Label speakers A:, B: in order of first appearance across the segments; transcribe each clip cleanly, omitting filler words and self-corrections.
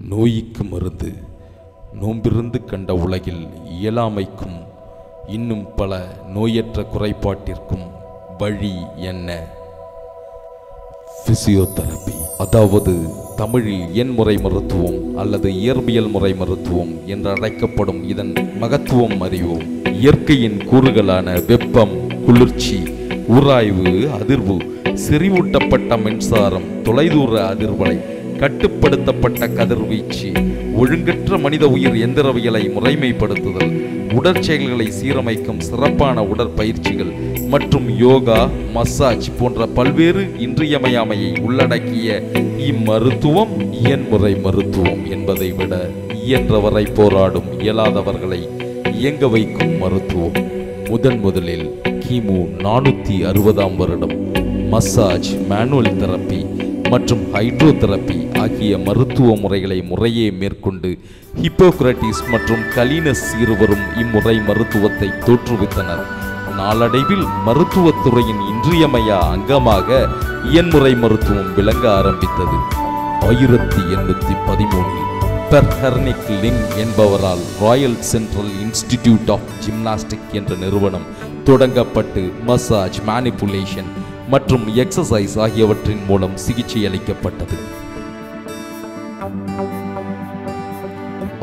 A: நோய்க்கு மருந்து, நோம்பிருந்து கண்ட உலகில் இயலாமைக்கும் இன்னும் பல நோயற்ற குறைபாட்டிற்கும் வழி என்ன? பிசியோதெரபி, அதாவது தமிழில் எண்முறை மருத்துவம் அல்லது இயற்பியல் முறை மருத்துவம் என்று அழைக்கப்படும் இதன் மகத்துவம் அறிவோம். இயற்கையின் கூறுகளான வெப்பம், குளிர்ச்சி, உராய்வு, அதிர்வு, செறிவூட்டப்பட்ட மின்சாரம், தொலைதூர அதிர்வலை, கட்டுப்படுத்தப்பட்ட கதிர்வீச்சு, ஒழுங்கற்ற மனித உயிர் எந்திரவியலை முறைமைப்படுத்துதல், உடற்செயல்களை சீரமைக்கும் சிறப்பான உடற்பயிற்சிகள் மற்றும் யோகா, மசாஜ் போன்ற பல்வேறு இன்றியமையாமையை உள்ளடக்கிய இம்மருத்துவம் இயன்முறை மருத்துவம் என்பதை விட இயன்றவரை போராடும் இயலாதவர்களை இயங்க வைக்கும் மருத்துவம். முதலில் கிமு 460ஆம் வருடம் மசாஜ், மேனுவல் தெரப்பி மற்றும் ஹைட்ரோதெரப்பி ஆகிய மருத்துவ முறைகளை முறையே மேற்கொண்டு ஹிப்போக்ரட்டிஸ் மற்றும் கலினஸ் இருவரும் இம்முறை மருத்துவத்தை தோற்றுவித்தனர். நாளடைவில் மருத்துவத்துறையின் இன்றியமையா அங்கமாக இயன்முறை மருத்துவம் விளங்க ஆரம்பித்தது. 1813 பெர் ஹெர்னிக் லிங் என்பவரால் royal central institute of gymnastic என்ற நிறுவனம் தொடங்கப்பட்டு மசாஜ், மேனிபுலேஷன் மற்றும் எக்ஸசைஸ் ஆகியவற்றின் மூலம் சிகிச்சை அளிக்கப்பட்டது.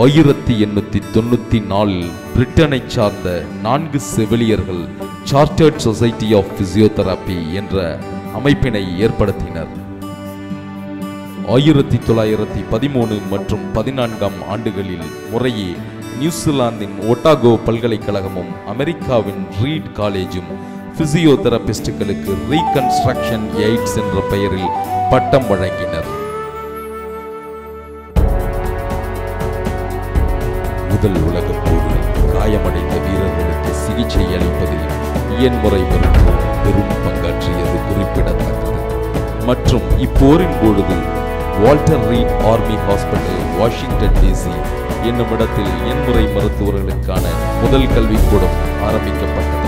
A: 1894 பிரிட்டனை சார்ந்த 4 செவிலியர்கள் சார்ட்டர்ட் சொசைட்டி ஆஃப் பிசியோதெரப்பி என்ற அமைப்பினை ஏற்படுத்தினர். 1913 மற்றும் 14ஆம் ஆண்டுகளில் முறையே நியூசிலாந்தின் ஒட்டாகோ பல்கலைக்கழகமும் அமெரிக்காவின் ரீட் காலேஜும் பிசியோதெரபிஸ்டுகளுக்கு ரீகன்ஸ்ட்ரக்ஷன் எய்ட்ஸ் என்ற பெயரில் பட்டம் வழங்கினர். முதல் உலகப் போரில் காயமடைந்த வீரர்களுக்கு சிகிச்சை அளிப்பதில் இயன்முறை மருத்துவம் பெரும் பங்காற்றியது குறிப்பிடத்தக்கது. மற்றும் இப்போரின் பொழுது Walter Reed army hospital, Washington DC என்னும் இடத்தில் இயன்முறை மருத்துவர்களுக்கான முதல் கல்விக்கூடம் ஆரம்பிக்கப்பட்டது.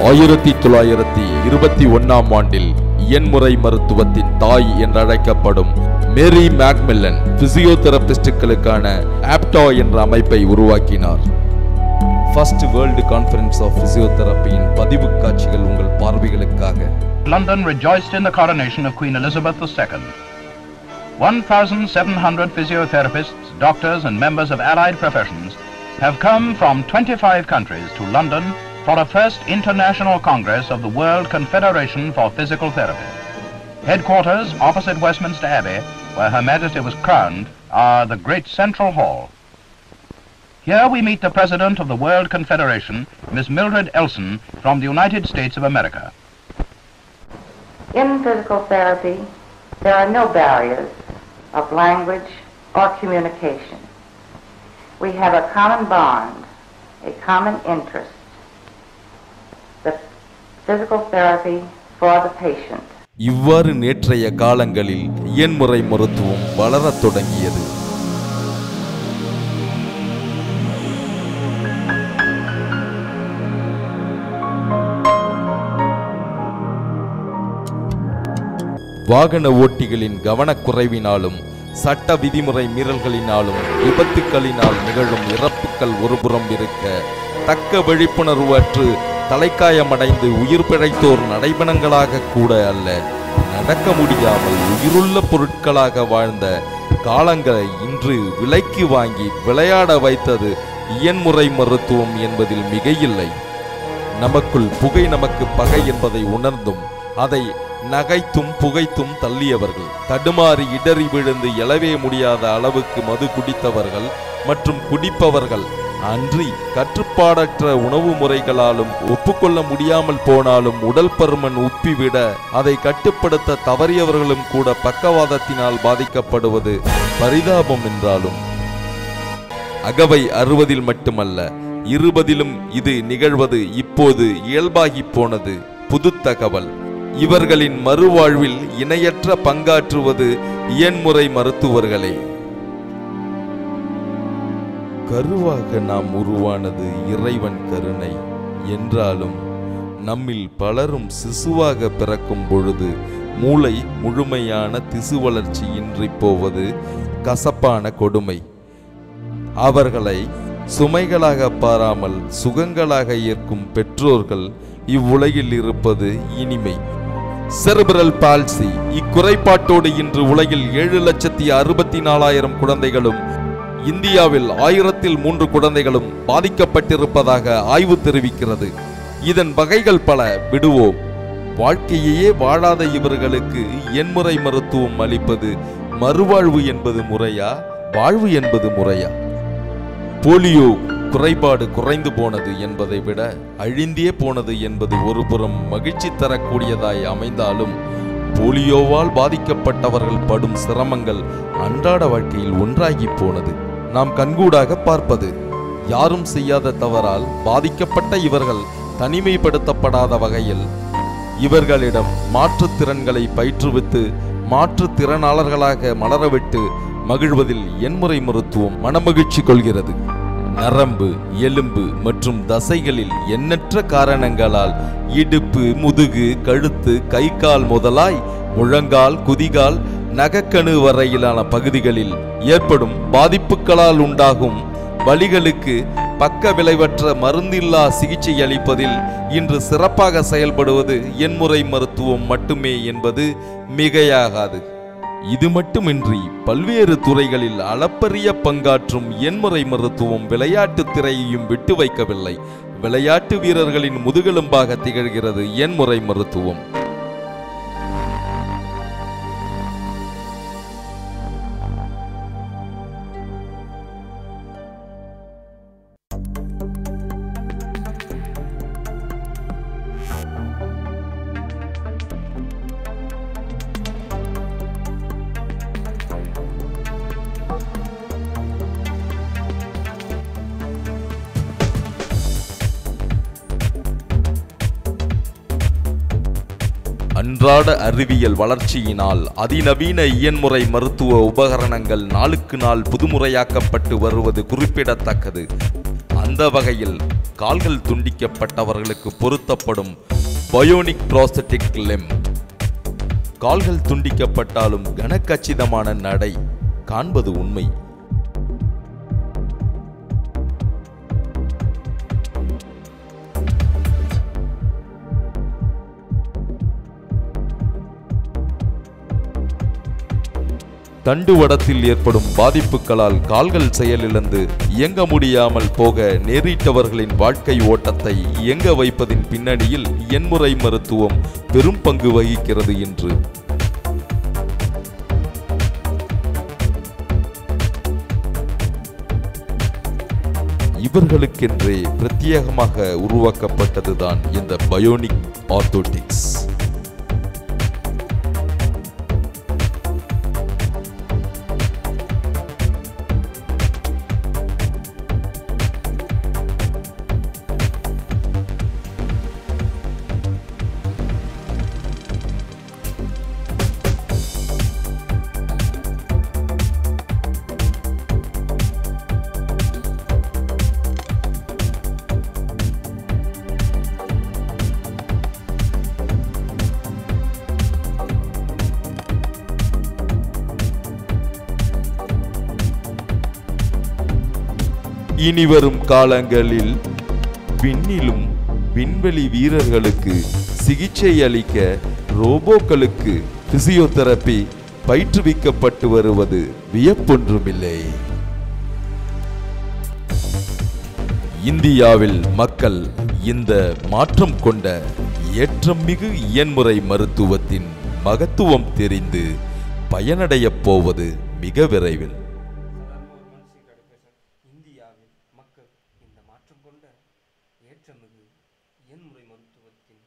A: 1921ஆம் ஆண்டில் இயன்முறை மருத்துவத்தின் தாய் என்றழைக்கப்படும் மேரி மேக்மில்லன் பிசியோதெரபிஸ்டுகளுக்கான ஆப்டா என்ற அமைப்பை உருவாக்கினார். ஃபர்ஸ்ட் வேர்ல்டு கான்ஃபரன்ஸ் ஆஃப் பிசியோதெரபியின் பதிவு காட்சிகள் உங்கள் பார்வைகளுக்காக.
B: London rejoiced in the coronation of Queen Elizabeth II. 1,700 physiotherapists, doctors and members of allied professions have come from 25 countries to London for a first international congress of the World Confederation for Physical Therapy. Headquarters opposite Westminster Abbey, where Her Majesty was crowned, are the Great Central Hall. Here we meet the President of the World Confederation, Ms. Mildred Elson, from the United States of America.
C: In physical therapy, there are no barriers of language or communication. We have a common bond, a common interest, the physical therapy for the patient.
A: இவ்வாறு நேற்றைய காலங்களில் இயன்முறை மருத்துவம் வளரத் தொடங்கியது. வாகன ஓட்டிகளின் கவனக்குறைவினாலும் சட்ட விதிமுறை மீறல்களினாலும் விபத்துக்களினால் நிகழும் இறப்புகள் ஒருபுறம் இருக்க, தக்க விழிப்புணர்வு அற்று தலைக்காயமடைந்து உயிர் பிழைத்தோர் நடைபணங்களாக கூட அல்ல, நடக்க முடியாமல் உயிருள்ள பொருட்களாக வாழ்ந்த காலங்களை இன்று விலைக்கு வாங்கி விளையாட வைத்தது இயன்முறை மருத்துவம் என்பதில் மிகையில்லை. நமக்குள் புகை நமக்கு பகை என்பதை உணர்ந்தும் அதை நகைத்தும் புகைத்தும் தள்ளியவர்கள், தடுமாறி இடறி விழுந்து எழவே முடியாத அளவுக்கு மது குடித்தவர்கள் மற்றும் குடிப்பவர்கள், அன்றி கட்டுப்பாடற்ற உணவு முறைகளாலும் ஒப்புக்கொள்ள முடியாமல் போனாலும் உடல் பருமன் உப்பிவிட அதை கட்டுப்படுத்த தவறியவர்களும் கூட பக்கவாதத்தினால் பாதிக்கப்படுவது பரிதாபம் என்றாலும், அகவை 60இல் மட்டுமல்ல 20இலும் இது நிகழ்வது இப்போது இயல்பாகி போனது புது தகவல். இவர்களின் மறுவாழ்வில் இணையற்ற பங்காற்றுவது இயன்முறை மருத்துவர்களே. கருவாக நாம் உருவானது இறைவன் கருணை என்றாலும் நம்மில் பலரும் சிசுவாக பிறக்கும் பொழுது மூளை முழுமையான திசு வளர்ச்சி இன்றி போவது கசப்பான கொடுமை. அவர்களை சுமைகளாக பாராமல் சுகங்களாக ஏற்கும் பெற்றோர்கள் இவ்வுலகில் இருப்பது இனிமை. செரிப்ரல் பால்சி இக்குறைபாட்டோடு இன்று உலகில் 7,64,000 குழந்தைகளும் இந்தியாவில் 1003 குழந்தைகளும் பாதிக்கப்பட்டிருப்பதாக ஆய்வு தெரிவிக்கிறது. இதன் வகைகள் பல விடுவோம். வாழ்க்கையே வாழாத இவர்களுக்கு எண்முறை மருத்துவம் அளிப்பது மறுவாழ்வு என்பது முறையா, வாழ்வு என்பது முறையா? போலியோ குறைபாடு குறைந்து போனது என்பதை விட அழிந்தே போனது என்பது ஒருபுறம் மகிழ்ச்சி தரக்கூடியதாய் அமைந்தாலும், போலியோவால் பாதிக்கப்பட்டவர்கள் படும் சிரமங்கள் அன்றாட வாழ்க்கையில் ஒன்றாகி போனது நாம் கண்கூடாக பார்ப்பது. யாரும் செய்யாத தவறால் பாதிக்கப்பட்ட இவர்கள் தனிமைப்படுத்தப்படாத வகையில் இவர்களிடம் மாற்றுத்திறன்களை பயிற்றுவித்து மாற்றுத்திறனாளர்களாக மலரவிட்டு மகிழ்வதில் எண்முறை மருத்துவம் மனமகிழ்ச்சி கொள்கிறது. நரம்பு, எலும்பு மற்றும் தசைகளில் எண்ணற்ற காரணங்களால் இடுப்பு, முதுகு, கழுத்து, கை கால் முதலாய் முழங்கால், குதிகால், நகக்கணு வரையிலான பகுதிகளில் ஏற்படும் பாதிப்புகளால் உண்டாகும் வலிகளுக்கு பக்க விளைவற்ற மருந்தில்லா சிகிச்சை அளிப்பதில் இன்று சிறப்பாக செயல்படுவது எண்முறை மருத்துவம் மட்டுமே என்பது மிகையாகாது. இது மட்டுமின்றி பல்வேறு துறைகளில் அளப்பரிய பங்காற்றும் எண்முறை மருத்துவம் விளையாட்டு திரையையும் விட்டு வைக்கவில்லை. விளையாட்டு வீரர்களின் முதுகெலும்பாக திகழ்கிறது எண்முறை மருத்துவம். அன்றாட அறிவியல் வளர்ச்சியினால் அதிநவீன இயன்முறை மருத்துவ உபகரணங்கள் நாளுக்கு நாள் புதுமுறையாக்கப்பட்டு வருவது குறிப்பிடத்தக்கது. அந்த வகையில் கால்கள் துண்டிக்கப்பட்டவர்களுக்கு பொருத்தப்படும் பயோனிக் ப்ரோஸ்தட்டிக் லிம்ப், கால்கள் துண்டிக்கப்பட்டாலும் கனக்கச்சிதமான நடை காண்பது உண்மை. தண்டுவடத்தில் ஏற்படும் பாதிப்புகளால் கால்கள் செயலிழந்து இயங்க முடியாமல் போக நேரிட்டவர்களின் வாழ்க்கை ஓட்டத்தை இயங்க வைப்பதின் பின்னணியில் எண்முறை மருத்துவம் பெரும் பங்கு வகிக்கிறது என்று இவர்களுக்கென்றே பிரத்யேகமாக உருவாக்கப்பட்டதுதான் இந்த பயோனிக் ஆர்த்தோட்டிக்ஸ். இனிவரும் காலங்களில் விண்ணிலும் விண்வெளி வீரர்களுக்கு சிகிச்சை அளிக்க ரோபோக்களுக்கு பிசியோதெரபி பயிற்றுவிக்கப்பட்டு வருவது வியப்பொன்றுமில்லை. இந்தியாவில் மக்கள் இந்த மாற்றம் கொண்ட ஏற்றமிகு இயன்முறை மருத்துவத்தின் மகத்துவம் தெரிந்து பயனடையப் போவது மிக விரைவில்.
D: இந்தியாவில் மக்கள் இந்த மாற்றம் கொண்ட ஏற்றமிகு இயன்முறை மருத்துவத்தின்